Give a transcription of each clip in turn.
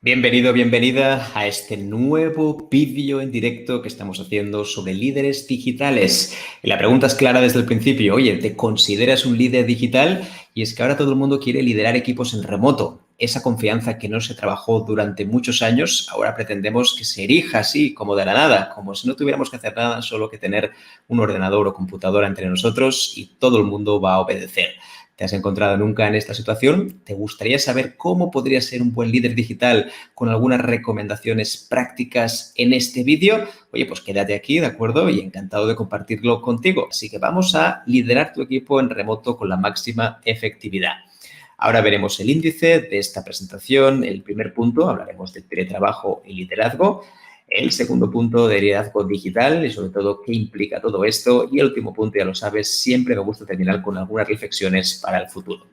Bienvenido, bienvenida a este nuevo vídeo en directo que estamos haciendo sobre líderes digitales. Y la pregunta es clara desde el principio. Oye, ¿te consideras un líder digital? Y es que ahora todo el mundo quiere liderar equipos en remoto. Esa confianza que no se trabajó durante muchos años, ahora pretendemos que se erija así, como de la nada, como si no tuviéramos que hacer nada, solo que tener un ordenador o computadora entre nosotros y todo el mundo va a obedecer. ¿Te has encontrado nunca en esta situación? ¿Te gustaría saber cómo podría ser un buen líder digital con algunas recomendaciones prácticas en este vídeo? Oye, pues quédate aquí, ¿de acuerdo? Y encantado de compartirlo contigo. Así que vamos a liderar tu equipo en remoto con la máxima efectividad. Ahora veremos el índice de esta presentación. El primer punto, hablaremos de teletrabajo y liderazgo. El segundo punto de liderazgo digital y sobre todo qué implica todo esto. Y el último punto, ya lo sabes, siempre me gusta terminar con algunas reflexiones para el futuro.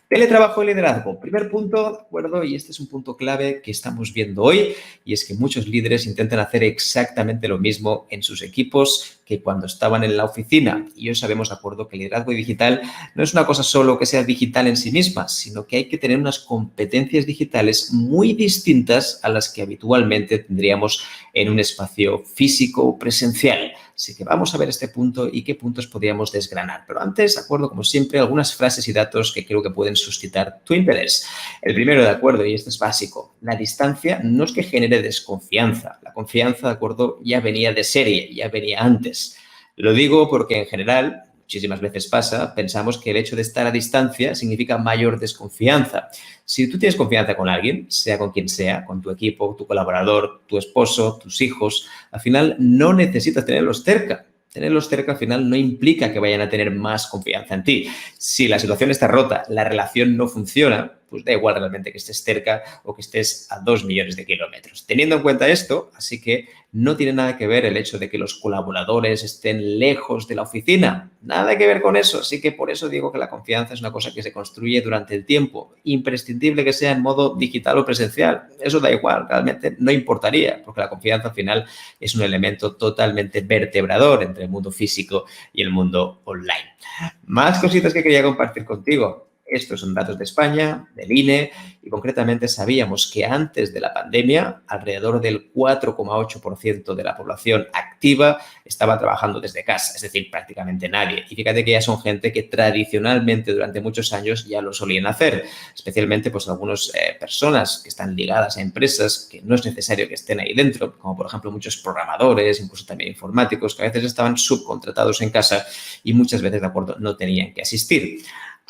Teletrabajo y liderazgo. Primer punto, ¿de acuerdo? Y este es un punto clave que estamos viendo hoy y es que muchos líderes intentan hacer exactamente lo mismo en sus equipos que cuando estaban en la oficina. Y hoy sabemos, de acuerdo, que el liderazgo digital no es una cosa solo que sea digital en sí misma, sino que hay que tener unas competencias digitales muy distintas a las que habitualmente tendríamos en un espacio físico o presencial. Así que vamos a ver este punto y qué puntos podríamos desgranar. Pero antes, de acuerdo, como siempre, algunas frases y datos que creo que pueden suscitar tu interés. El primero, de acuerdo, y este es básico, la distancia no es que genere desconfianza. La confianza, de acuerdo, ya venía de serie, ya venía antes. Lo digo porque en general, muchísimas veces pasa, pensamos que el hecho de estar a distancia significa mayor desconfianza. Si tú tienes confianza con alguien, sea con quien sea, con tu equipo, tu colaborador, tu esposo, tus hijos, al final no necesitas tenerlos cerca. Tenerlos cerca al final no implica que vayan a tener más confianza en ti. Si la situación está rota, la relación no funciona, pues da igual realmente que estés cerca o que estés a 2 millones de kilómetros. Teniendo en cuenta esto, así que no tiene nada que ver el hecho de que los colaboradores estén lejos de la oficina. Nada que ver con eso. Así que por eso digo que la confianza es una cosa que se construye durante el tiempo. Imprescindible que sea en modo digital o presencial. Eso da igual, realmente no importaría, porque la confianza al final es un elemento totalmente vertebrador entre el mundo físico y el mundo online. Más cositas que quería compartir contigo. Estos son datos de España, del INE, y concretamente sabíamos que antes de la pandemia, alrededor del 4,8% de la población activa estaba trabajando desde casa, es decir, prácticamente nadie. Y fíjate que ya son gente que tradicionalmente durante muchos años ya lo solían hacer, especialmente pues algunas personas que están ligadas a empresas que no es necesario que estén ahí dentro, como por ejemplo muchos programadores, incluso también informáticos, que a veces estaban subcontratados en casa y muchas veces, de acuerdo, no tenían que asistir.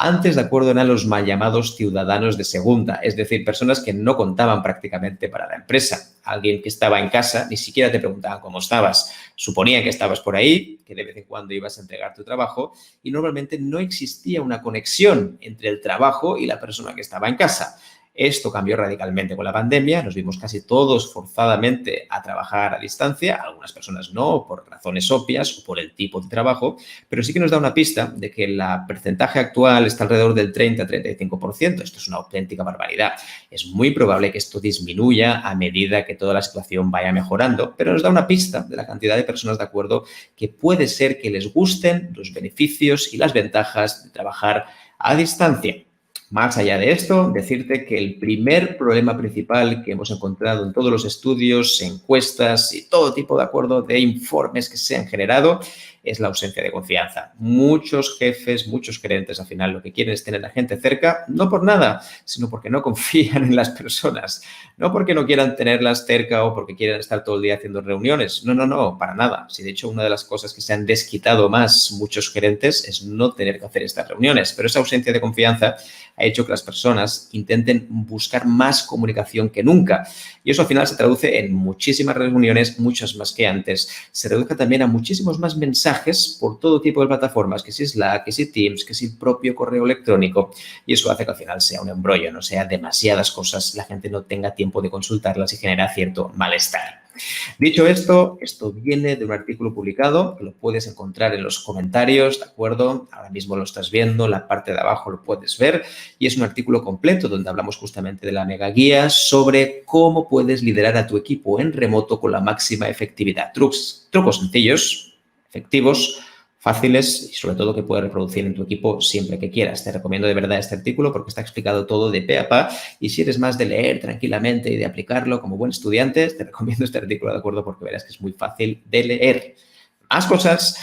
Antes, de acuerdo, eran los mal llamados ciudadanos de segunda, es decir, personas que no contaban prácticamente para la empresa. Alguien que estaba en casa ni siquiera te preguntaban cómo estabas. Suponían que estabas por ahí, que de vez en cuando ibas a entregar tu trabajo y normalmente no existía una conexión entre el trabajo y la persona que estaba en casa. Esto cambió radicalmente con la pandemia, nos vimos casi todos forzadamente a trabajar a distancia, algunas personas no, por razones obvias o por el tipo de trabajo, pero sí que nos da una pista de que el porcentaje actual está alrededor del 30-35%. Esto es una auténtica barbaridad. Es muy probable que esto disminuya a medida que toda la situación vaya mejorando, pero nos da una pista de la cantidad de personas de acuerdo que puede ser que les gusten los beneficios y las ventajas de trabajar a distancia. Más allá de esto, decirte que el primer problema principal que hemos encontrado en todos los estudios, encuestas y todo tipo de acuerdo de informes que se han generado es la ausencia de confianza. Muchos jefes, muchos gerentes al final lo que quieren es tener a la gente cerca, no por nada, sino porque no confían en las personas, no porque no quieran tenerlas cerca o porque quieran estar todo el día haciendo reuniones. No, para nada. Si de hecho una de las cosas que se han desquitado más muchos gerentes es no tener que hacer estas reuniones, pero esa ausencia de confianza ha hecho que las personas intenten buscar más comunicación que nunca. Y eso al final se traduce en muchísimas reuniones, muchas más que antes. Se reduce también a muchísimos más mensajes por todo tipo de plataformas, que si Slack, que si Teams, que si el propio correo electrónico. Y eso hace que al final sea un embrollo, no sea demasiadas cosas, la gente no tenga tiempo de consultarlas y genera cierto malestar. Dicho esto, esto viene de un artículo publicado que lo puedes encontrar en los comentarios, ¿de acuerdo? Ahora mismo lo estás viendo, en la parte de abajo lo puedes ver y es un artículo completo donde hablamos justamente de la mega guía sobre cómo puedes liderar a tu equipo en remoto con la máxima efectividad. Trucos sencillos, efectivos, fáciles y sobre todo que puedes reproducir en tu equipo siempre que quieras. Te recomiendo de verdad este artículo porque está explicado todo de pe a pa y si eres más de leer tranquilamente y de aplicarlo como buen estudiante, te recomiendo este artículo, ¿de acuerdo? Porque verás que es muy fácil de leer. Más cosas.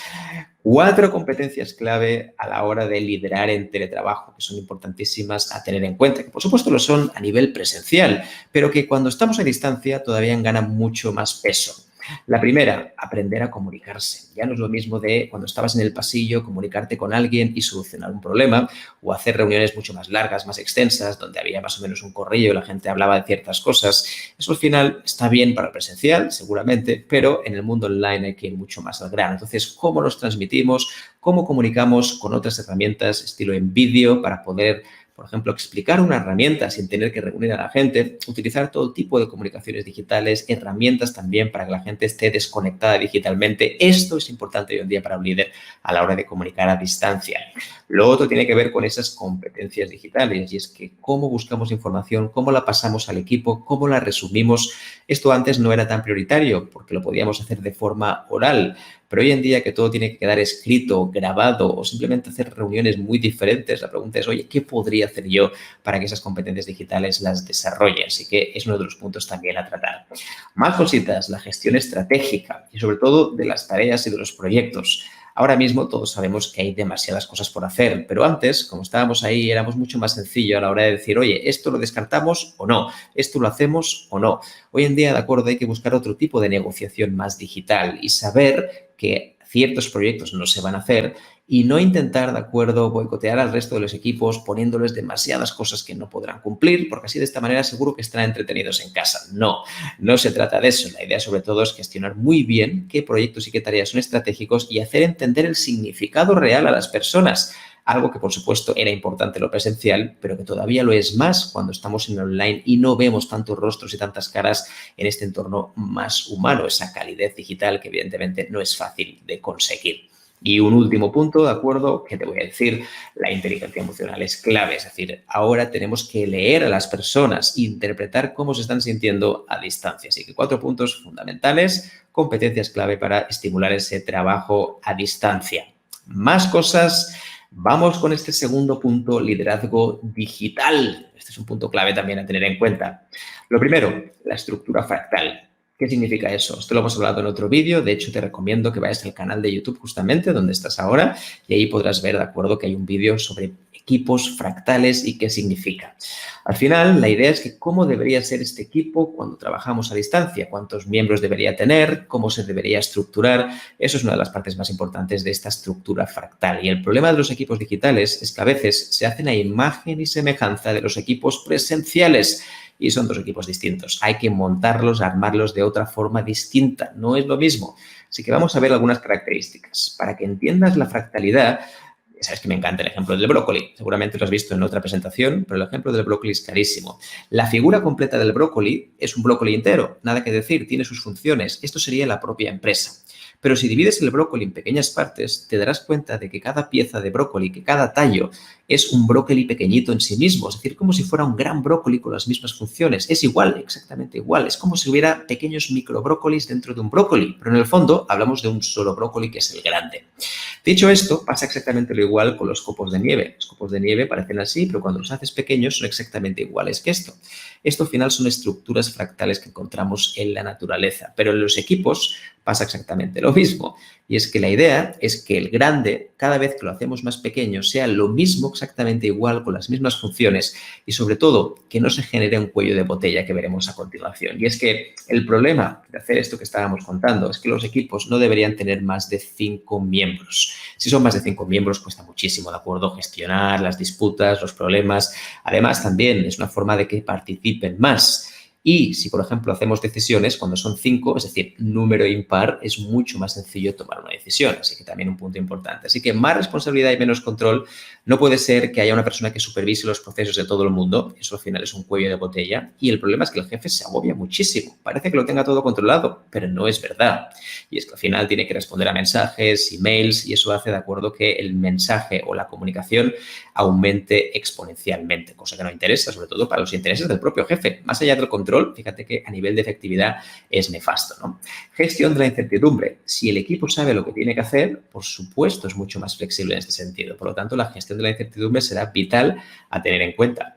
4 competencias clave a la hora de liderar en teletrabajo, que son importantísimas a tener en cuenta, que por supuesto lo son a nivel presencial, pero que cuando estamos a distancia todavía ganan mucho más peso. La primera, aprender a comunicarse. Ya no es lo mismo de cuando estabas en el pasillo, comunicarte con alguien y solucionar un problema o hacer reuniones mucho más largas, más extensas, donde había más o menos un corrillo y la gente hablaba de ciertas cosas. Eso al final está bien para el presencial, seguramente, pero en el mundo online hay que ir mucho más al grano. Entonces, ¿cómo nos transmitimos? ¿Cómo comunicamos con otras herramientas estilo en vídeo para poder, por ejemplo, explicar una herramienta sin tener que reunir a la gente, utilizar todo tipo de comunicaciones digitales, herramientas también para que la gente esté desconectada digitalmente? Esto es importante hoy en día para un líder a la hora de comunicar a distancia. Lo otro tiene que ver con esas competencias digitales y es que cómo buscamos información, cómo la pasamos al equipo, cómo la resumimos. Esto antes no era tan prioritario porque lo podíamos hacer de forma oral, pero hoy en día que todo tiene que quedar escrito, grabado o simplemente hacer reuniones muy diferentes, la pregunta es, oye, ¿qué podría hacer yo para que esas competencias digitales las desarrolle? Así que es uno de los puntos también a tratar. Más cositas, la gestión estratégica y sobre todo de las tareas y de los proyectos. Ahora mismo todos sabemos que hay demasiadas cosas por hacer, pero antes, como estábamos ahí, éramos mucho más sencillo a la hora de decir, oye, ¿esto lo descartamos o no? ¿Esto lo hacemos o no? Hoy en día, de acuerdo, hay que buscar otro tipo de negociación más digital y saber que ciertos proyectos no se van a hacer y no intentar, de acuerdo, boicotear al resto de los equipos poniéndoles demasiadas cosas que no podrán cumplir, porque así de esta manera seguro que estarán entretenidos en casa. No, no se trata de eso. La idea sobre todo es gestionar muy bien qué proyectos y qué tareas son estratégicos y hacer entender el significado real a las personas. Algo que, por supuesto, era importante en lo presencial, pero que todavía lo es más cuando estamos en online y no vemos tantos rostros y tantas caras en este entorno más humano, esa calidez digital que evidentemente no es fácil de conseguir. Y un último punto, ¿de acuerdo? Que te voy a decir, la inteligencia emocional es clave. Es decir, ahora tenemos que leer a las personas, interpretar cómo se están sintiendo a distancia. Así que 4 puntos fundamentales, competencias clave para estimular ese trabajo a distancia. Más cosas. Vamos con este segundo punto, liderazgo digital. Este es un punto clave también a tener en cuenta. Lo primero, la estructura fractal. ¿Qué significa eso? Esto lo hemos hablado en otro vídeo. De hecho, te recomiendo que vayas al canal de YouTube justamente donde estás ahora y ahí podrás ver, de acuerdo, que hay un vídeo sobre equipos fractales y qué significa. Al final, la idea es que cómo debería ser este equipo cuando trabajamos a distancia, cuántos miembros debería tener, cómo se debería estructurar. Eso es una de las partes más importantes de esta estructura fractal. Y el problema de los equipos digitales es que a veces se hacen a imagen y semejanza de los equipos presenciales. Y son 2 equipos distintos. Hay que montarlos, armarlos de otra forma distinta. No es lo mismo. Así que vamos a ver algunas características. Para que entiendas la fractalidad, sabes que me encanta el ejemplo del brócoli. Seguramente lo has visto en otra presentación, pero el ejemplo del brócoli es clarísimo. La figura completa del brócoli es un brócoli entero. Nada que decir, tiene sus funciones. Esto sería la propia empresa. Pero si divides el brócoli en pequeñas partes, te darás cuenta de que cada pieza de brócoli, que cada tallo, es un brócoli pequeñito en sí mismo. Es decir, como si fuera un gran brócoli con las mismas funciones. Es igual, exactamente igual. Es como si hubiera pequeños microbrócolis dentro de un brócoli. Pero en el fondo hablamos de un solo brócoli que es el grande. Dicho esto, pasa exactamente lo igual con los copos de nieve. Los copos de nieve parecen así, pero cuando los haces pequeños son exactamente iguales que esto. Esto al final son estructuras fractales que encontramos en la naturaleza. Pero en los equipos pasa exactamente lo mismo. Y es que la idea es que el grande, cada vez que lo hacemos más pequeño, sea lo mismo, exactamente igual, con las mismas funciones y, sobre todo, que no se genere un cuello de botella que veremos a continuación. Y es que el problema de hacer esto que estábamos contando es que los equipos no deberían tener más de 5 miembros. Si son más de 5 miembros, cuesta muchísimo, ¿de acuerdo? Gestionar las disputas, los problemas. Además, también es una forma de que participen más. Y si, por ejemplo, hacemos decisiones, cuando son 5, es decir, número impar, es mucho más sencillo tomar una decisión. Así que también un punto importante. Así que más responsabilidad y menos control No puede ser que haya una persona que supervise los procesos de todo el mundo. Eso al final es un cuello de botella. Y el problema es que el jefe se agobia muchísimo. Parece que lo tenga todo controlado, pero no es verdad. Y es que al final tiene que responder a mensajes, emails, y eso hace de acuerdo que el mensaje o la comunicación aumente exponencialmente, cosa que no interesa, sobre todo para los intereses del propio jefe. Más allá del control, fíjate que a nivel de efectividad es nefasto, ¿no? Gestión de la incertidumbre. Si el equipo sabe lo que tiene que hacer, por supuesto, es mucho más flexible en este sentido. Por lo tanto, la gestión de la incertidumbre será vital a tener en cuenta.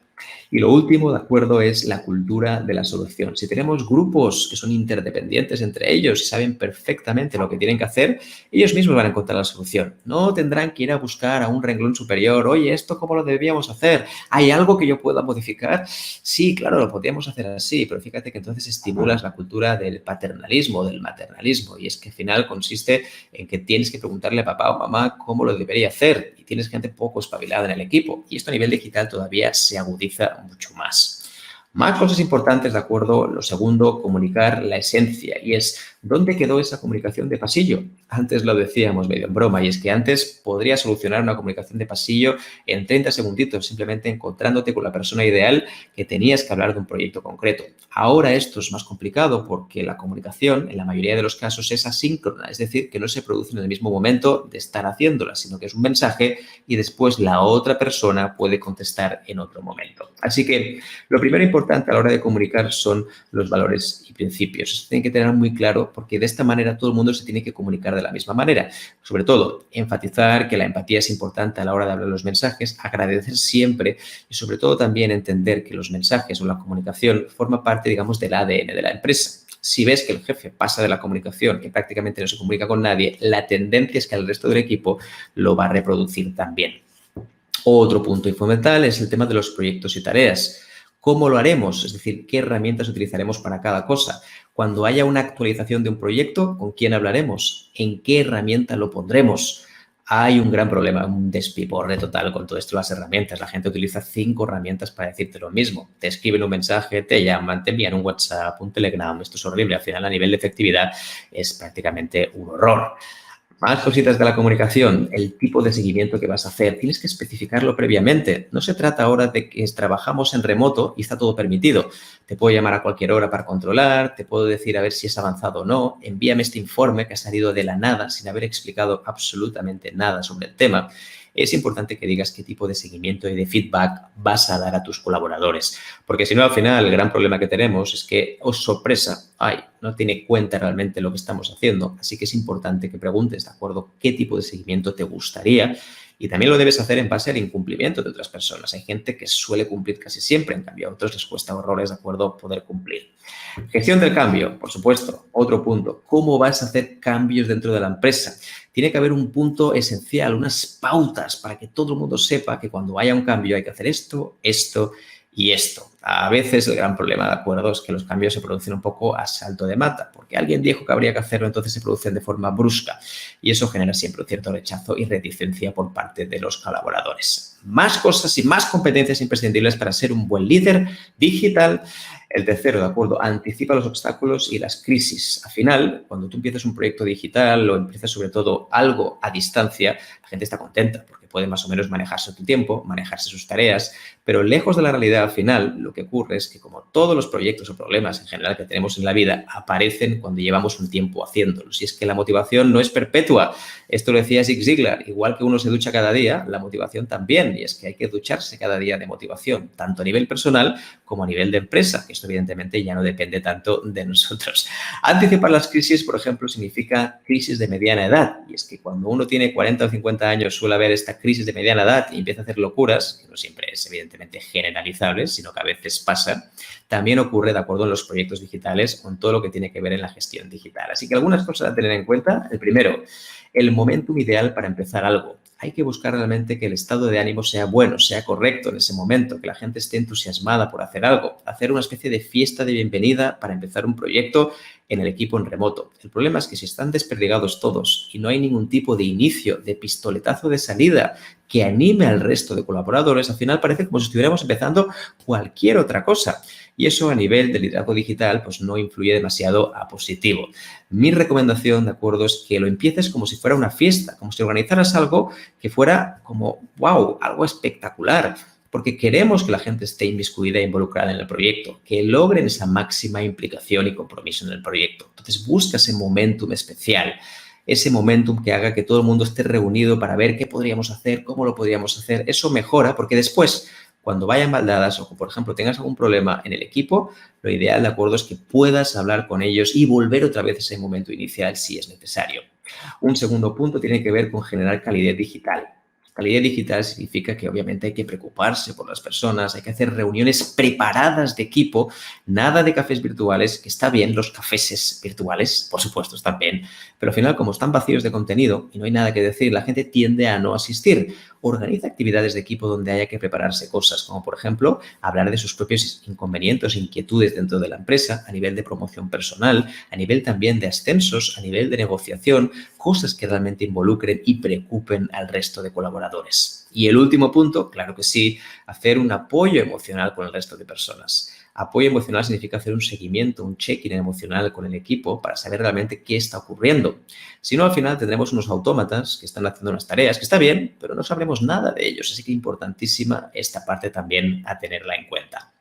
Y lo último, de acuerdo, es la cultura de la solución. Si tenemos grupos que son interdependientes entre ellos y saben perfectamente lo que tienen que hacer, ellos mismos van a encontrar la solución. No tendrán que ir a buscar a un renglón superior. Oye, ¿esto cómo lo debíamos hacer? ¿Hay algo que yo pueda modificar? Sí, claro, lo podríamos hacer así, pero fíjate que entonces estimulas la cultura del paternalismo, del maternalismo. Y es que al final consiste en que tienes que preguntarle a papá o mamá cómo lo debería hacer. Y tienes gente poco espabilada en el equipo. Y esto a nivel digital todavía se agudiza mucho más. Más cosas importantes, de acuerdo. Lo segundo, comunicar la esencia. Y es, ¿dónde quedó esa comunicación de pasillo? Antes lo decíamos medio en broma, y es que antes podría solucionar una comunicación de pasillo en 30 segunditos, simplemente encontrándote con la persona ideal que tenías que hablar de un proyecto concreto. Ahora esto es más complicado porque la comunicación, en la mayoría de los casos, es asíncrona, es decir, que no se produce en el mismo momento de estar haciéndola, sino que es un mensaje y después la otra persona puede contestar en otro momento. Así que lo primero importante a la hora de comunicar son los valores y principios. Eso tiene que tener muy claro porque de esta manera todo el mundo se tiene que comunicar de la misma manera. Sobre todo, enfatizar que la empatía es importante a la hora de hablar los mensajes, agradecer siempre y sobre todo también entender que los mensajes o la comunicación forma parte, digamos, del ADN de la empresa. Si ves que el jefe pasa de la comunicación, que prácticamente no se comunica con nadie, la tendencia es que el resto del equipo lo va a reproducir también. Otro punto fundamental es el tema de los proyectos y tareas. ¿Cómo lo haremos? Es decir, ¿qué herramientas utilizaremos para cada cosa? Cuando haya una actualización de un proyecto, ¿con quién hablaremos? ¿En qué herramienta lo pondremos? Hay un gran problema, un despiporre total con todo esto, las herramientas. La gente utiliza 5 herramientas para decirte lo mismo. Te escriben un mensaje, te llaman, te envían un WhatsApp, un Telegram. Esto es horrible. Al final, a nivel de efectividad, es prácticamente un horror. Más cositas de la comunicación, el tipo de seguimiento que vas a hacer. Tienes que especificarlo previamente. No se trata ahora de que trabajamos en remoto y está todo permitido. Te puedo llamar a cualquier hora para controlar, te puedo decir a ver si es avanzado o no, envíame este informe que ha salido de la nada sin haber explicado absolutamente nada sobre el tema. Es importante que digas qué tipo de seguimiento y de feedback vas a dar a tus colaboradores. Porque si no, al final, el gran problema que tenemos es que, oh sorpresa, no tiene cuenta realmente lo que estamos haciendo. Así que es importante que preguntes, ¿de acuerdo?, qué tipo de seguimiento te gustaría. Y también lo debes hacer en base al incumplimiento de otras personas. Hay gente que suele cumplir casi siempre, en cambio a otros les cuesta horrores, ¿de acuerdo?, poder cumplir. Gestión del cambio, por supuesto, otro punto. ¿Cómo vas a hacer cambios dentro de la empresa? Tiene que haber un punto esencial, unas pautas para que todo el mundo sepa que cuando haya un cambio hay que hacer esto, esto y esto. A veces el gran problema, ¿de acuerdo?, es que los cambios se producen un poco a salto de mata, porque alguien dijo que habría que hacerlo, entonces se producen de forma brusca y eso genera siempre un cierto rechazo y reticencia por parte de los colaboradores. Más cosas y más competencias imprescindibles para ser un buen líder digital. El tercero, ¿de acuerdo?, anticipa los obstáculos y las crisis. Al final, cuando tú empiezas un proyecto digital o empiezas sobre todo algo a distancia, la gente está contenta porque puede más o menos manejarse tu tiempo, manejarse sus tareas, pero lejos de la realidad al final, lo que ocurre es que como todos los proyectos o problemas en general que tenemos en la vida aparecen cuando llevamos un tiempo haciéndolos. Y es que la motivación no es perpetua. Esto lo decía Zig Ziglar. Igual que uno se ducha cada día, la motivación también. Y es que hay que ducharse cada día de motivación, tanto a nivel personal como a nivel de empresa, que esto evidentemente ya no depende tanto de nosotros. Anticipar las crisis, por ejemplo, significa crisis de mediana edad. Y es que cuando uno tiene 40 o 50 años suele haber esta crisis de mediana edad y empieza a hacer locuras, que no siempre es evidentemente generalizable, sino que a veces pasa. También ocurre, de acuerdo, en los proyectos digitales con todo lo que tiene que ver en la gestión digital. Así que algunas cosas a tener en cuenta. El primero, el momentum ideal para empezar algo. Hay que buscar realmente que el estado de ánimo sea bueno, sea correcto en ese momento, que la gente esté entusiasmada por hacer algo, hacer una especie de fiesta de bienvenida para empezar un proyecto en el equipo en remoto. El problema es que si están desperdigados todos y no hay ningún tipo de inicio, de pistoletazo de salida que anime al resto de colaboradores, al final parece como si estuviéramos empezando cualquier otra cosa. y eso a nivel de liderazgo digital pues no influye demasiado a positivo. Mi recomendación, ¿de acuerdo?, es que lo empieces como si fuera una fiesta, como si organizaras algo que fuera como, wow, algo espectacular, porque queremos que la gente esté inmiscuida e involucrada en el proyecto, que logren esa máxima implicación y compromiso en el proyecto. Entonces, busca ese momentum especial, ese momentum que haga que todo el mundo esté reunido para ver qué podríamos hacer, cómo lo podríamos hacer. Eso mejora porque después, cuando vayan baldadas o, por ejemplo, tengas algún problema en el equipo, lo ideal, ¿de acuerdo?, es que puedas hablar con ellos y volver otra vez a ese momento inicial si es necesario. Un segundo punto tiene que ver con generar calidad digital. Calidad digital significa que obviamente hay que preocuparse por las personas, hay que hacer reuniones preparadas de equipo, nada de cafés virtuales, que está bien, los cafés virtuales, por supuesto, están bien, pero al final, como están vacíos de contenido y no hay nada que decir, la gente tiende a no asistir. Organiza actividades de equipo donde haya que prepararse cosas, como por ejemplo, hablar de sus propios inconvenientes e inquietudes dentro de la empresa, a nivel de promoción personal, a nivel también de ascensos, a nivel de negociación, cosas que realmente involucren y preocupen al resto de colaboradores. Y el último punto, claro que sí, hacer un apoyo emocional con el resto de personas. Apoyo emocional significa hacer un seguimiento, un check-in emocional con el equipo para saber realmente qué está ocurriendo. Si no, al final tendremos unos autómatas que están haciendo unas tareas, que está bien, pero no sabremos nada de ellos. Así que importantísima esta parte también a tenerla en cuenta.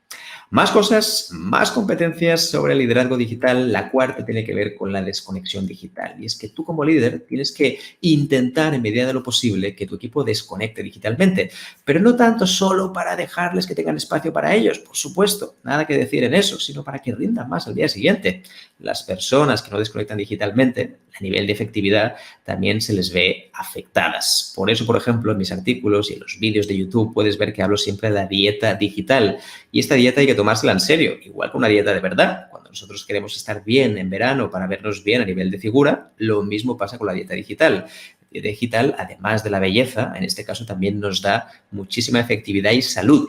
Más cosas, más competencias sobre el liderazgo digital. La cuarta tiene que ver con la desconexión digital. Y es que tú como líder tienes que intentar en medida de lo posible que tu equipo desconecte digitalmente. Pero no tanto solo para dejarles que tengan espacio para ellos, por supuesto, nada que decir en eso, sino para que rindan más al día siguiente. Las personas que no desconectan digitalmente, a nivel de efectividad, también se les ve afectadas. Por eso, por ejemplo, en mis artículos y en los vídeos de YouTube puedes ver que hablo siempre de la dieta digital. Y esta dieta hay que tomársela en serio, igual que una dieta de verdad. Cuando nosotros queremos estar bien en verano para vernos bien a nivel de figura, lo mismo pasa con la dieta digital. La dieta digital, además de la belleza, en este caso también nos da muchísima efectividad y salud.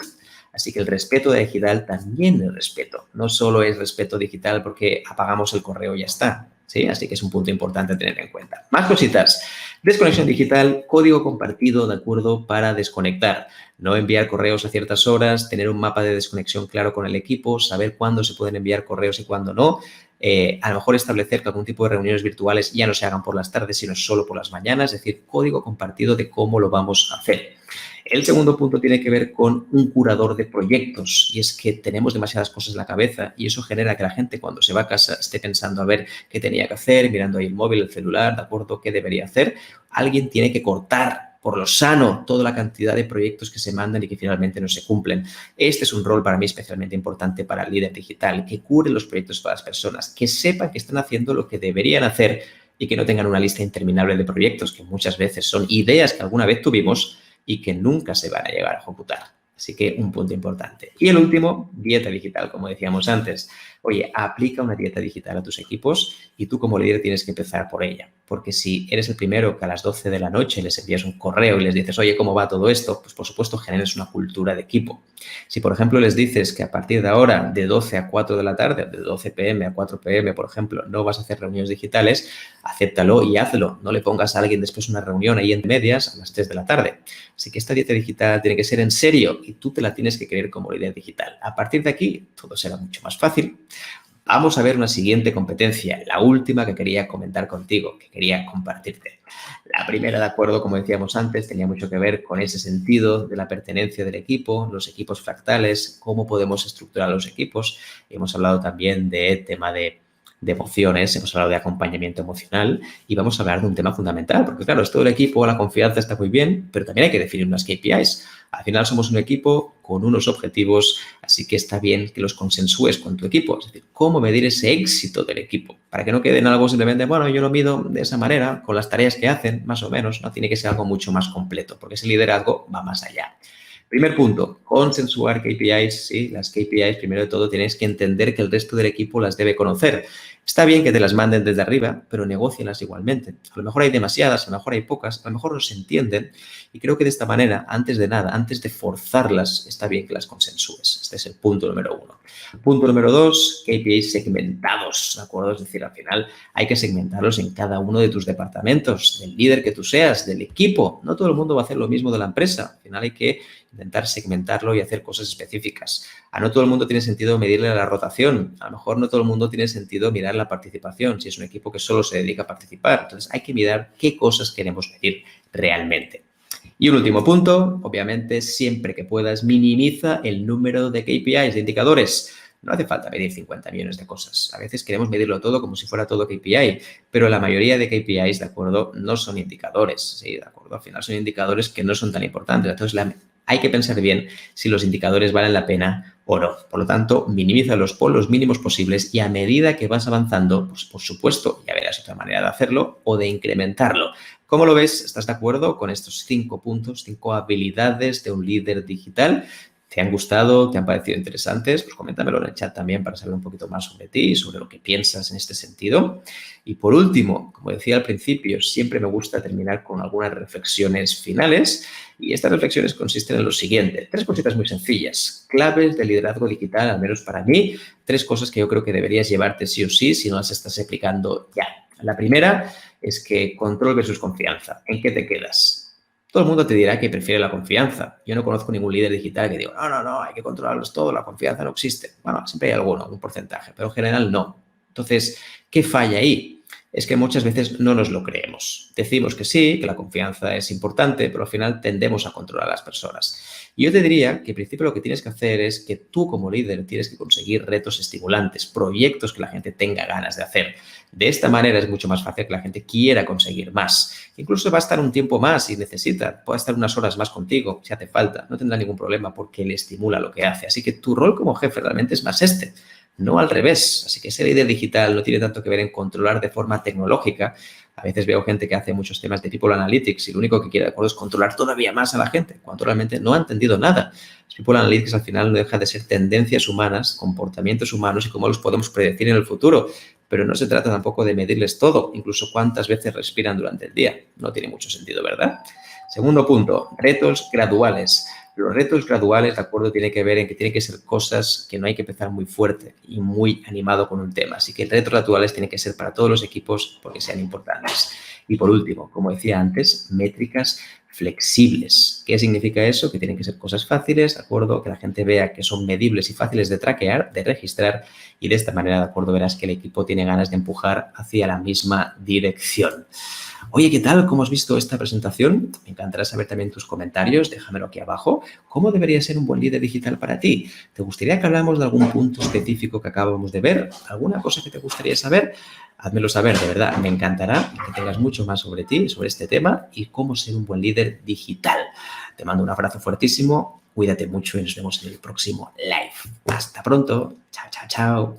Así que el respeto digital también es respeto. No solo es respeto digital porque apagamos el correo y ya está. ¿Sí? Así que es un punto importante a tener en cuenta. Más cositas. Desconexión digital, código compartido, ¿de acuerdo?, para desconectar. No enviar correos a ciertas horas, tener un mapa de desconexión claro con el equipo, saber cuándo se pueden enviar correos y cuándo no. A lo mejor establecer que algún tipo de reuniones virtuales ya no se hagan por las tardes, sino solo por las mañanas, es decir, código compartido de cómo lo vamos a hacer. El segundo punto tiene que ver con un curador de proyectos y es que tenemos demasiadas cosas en la cabeza y eso genera que la gente cuando se va a casa esté pensando a ver qué tenía que hacer, mirando ahí el móvil, el celular, ¿de acuerdo?, qué debería hacer. Alguien tiene que cortar por lo sano toda la cantidad de proyectos que se mandan y que finalmente no se cumplen. Este es un rol para mí especialmente importante para el líder digital, que cure los proyectos para las personas, que sepan que están haciendo lo que deberían hacer y que no tengan una lista interminable de proyectos que muchas veces son ideas que alguna vez tuvimos y que nunca se van a llegar a ejecutar. Así que un punto importante. Y el último, dieta digital, como decíamos antes. Oye, aplica una dieta digital a tus equipos y tú como líder tienes que empezar por ella. Porque si eres el primero que a las 12 de la noche les envías un correo y les dices, oye, ¿cómo va todo esto? Pues por supuesto generas una cultura de equipo. Si por ejemplo les dices que a partir de ahora, de 12 a 4 de la tarde, de 12 p.m. a 4 p.m., por ejemplo, no vas a hacer reuniones digitales, acéptalo y hazlo. No le pongas a alguien después una reunión ahí en medias a las 3 de la tarde. Así que esta dieta digital tiene que ser en serio y tú te la tienes que creer como líder digital. A partir de aquí, todo será mucho más fácil. Vamos a ver una siguiente competencia, la última que quería comentar contigo, que quería compartirte. La primera, de acuerdo, como decíamos antes, tenía mucho que ver con ese sentido de la pertenencia del equipo, los equipos fractales, cómo podemos estructurar los equipos. Hemos hablado también de tema de emociones, hemos hablado de acompañamiento emocional y vamos a hablar de un tema fundamental, porque claro, esto del equipo, la confianza está muy bien, pero también hay que definir unas KPIs. Al final somos un equipo con unos objetivos, así que está bien que los consensúes con tu equipo. Es decir, cómo medir ese éxito del equipo, para que no quede en algo simplemente, bueno, yo lo mido de esa manera, con las tareas que hacen, más o menos, no tiene que ser algo mucho más completo, porque ese liderazgo va más allá. Primer punto, consensuar KPIs. Sí, las KPIs, primero de todo, tienes que entender que el resto del equipo las debe conocer. Está bien que te las manden desde arriba, pero negócialas igualmente. A lo mejor hay demasiadas, a lo mejor hay pocas, a lo mejor no se entienden. Y creo que de esta manera, antes de nada, antes de forzarlas, está bien que las consensúes. Este es el punto número 1. Punto número 2, KPIs segmentados, ¿de acuerdo? Es decir, al final hay que segmentarlos en cada uno de tus departamentos, del líder que tú seas, del equipo. No todo el mundo va a hacer lo mismo de la empresa. Al final hay que intentar segmentarlo y hacer cosas específicas. A no todo el mundo tiene sentido medirle la rotación. A lo mejor no todo el mundo tiene sentido mirar la participación, si es un equipo que solo se dedica a participar. Entonces, hay que mirar qué cosas queremos medir realmente. Y un último punto, obviamente, siempre que puedas, minimiza el número de KPIs, de indicadores. No hace falta medir 50 millones de cosas. A veces queremos medirlo todo como si fuera todo KPI, pero la mayoría de KPIs, ¿de acuerdo?, no son indicadores, ¿sí? ¿De acuerdo? Al final son indicadores que no son tan importantes. Entonces, hay que pensar bien si los indicadores valen la pena o no. Por lo tanto, minimízalos por los mínimos posibles y a medida que vas avanzando, pues por supuesto, ya verás otra manera de hacerlo o de incrementarlo. ¿Cómo lo ves? ¿Estás de acuerdo con estos 5 puntos, 5 habilidades de un líder digital? ¿Te han gustado? ¿Te han parecido interesantes? Pues coméntamelo en el chat también para saber un poquito más sobre ti y sobre lo que piensas en este sentido. Y por último, como decía al principio, siempre me gusta terminar con algunas reflexiones finales y estas reflexiones consisten en lo siguiente. 3 cositas muy sencillas, claves de liderazgo digital, al menos para mí, 3 cosas que yo creo que deberías llevarte sí o sí si no las estás aplicando ya. La primera es que control versus confianza. ¿En qué te quedas? Todo el mundo te dirá que prefiere la confianza. Yo no conozco ningún líder digital que diga, no, hay que controlarlos todo, la confianza no existe. Bueno, siempre hay alguno, un porcentaje, pero en general no. Entonces, ¿qué falla ahí? Es que muchas veces no nos lo creemos. Decimos que sí, que la confianza es importante, pero al final tendemos a controlar a las personas. Y yo te diría que, en principio, lo que tienes que hacer es que tú, como líder, tienes que conseguir retos estimulantes, proyectos que la gente tenga ganas de hacer. De esta manera es mucho más fácil que la gente quiera conseguir más. Incluso va a estar un tiempo más si necesita, puede estar unas horas más contigo si hace falta, no tendrá ningún problema porque le estimula lo que hace. Así que tu rol como jefe realmente es más este, no al revés. Así que ser líder digital no tiene tanto que ver en controlar de forma tecnológica. A veces veo gente que hace muchos temas de People Analytics y lo único que quiere, de acuerdo, es controlar todavía más a la gente, cuando realmente no ha entendido nada. People Analytics al final no deja de ser tendencias humanas, comportamientos humanos y cómo los podemos predecir en el futuro. Pero no se trata tampoco de medirles todo, incluso cuántas veces respiran durante el día. No tiene mucho sentido, ¿verdad? Segundo punto, retos graduales. Los retos graduales, de acuerdo, tiene que ver en que tienen que ser cosas que no hay que empezar muy fuerte y muy animado con un tema. Así que retos graduales tienen que ser para todos los equipos porque sean importantes. Y por último, como decía antes, métricas flexibles. ¿Qué significa eso? Que tienen que ser cosas fáciles, ¿de acuerdo? Que la gente vea que son medibles y fáciles de traquear, de registrar y de esta manera, ¿de acuerdo? Verás que el equipo tiene ganas de empujar hacia la misma dirección. Oye, ¿qué tal? ¿Cómo has visto esta presentación? Me encantará saber también tus comentarios, déjamelo aquí abajo. ¿Cómo debería ser un buen líder digital para ti? ¿Te gustaría que hablamos de algún punto específico que acabamos de ver? ¿Alguna cosa que te gustaría saber? Házmelo saber, de verdad, me encantará que tengas mucho más sobre ti, sobre este tema y cómo ser un buen líder digital. Te mando un abrazo fuertísimo, cuídate mucho y nos vemos en el próximo live. Hasta pronto. Chao, chao, chao.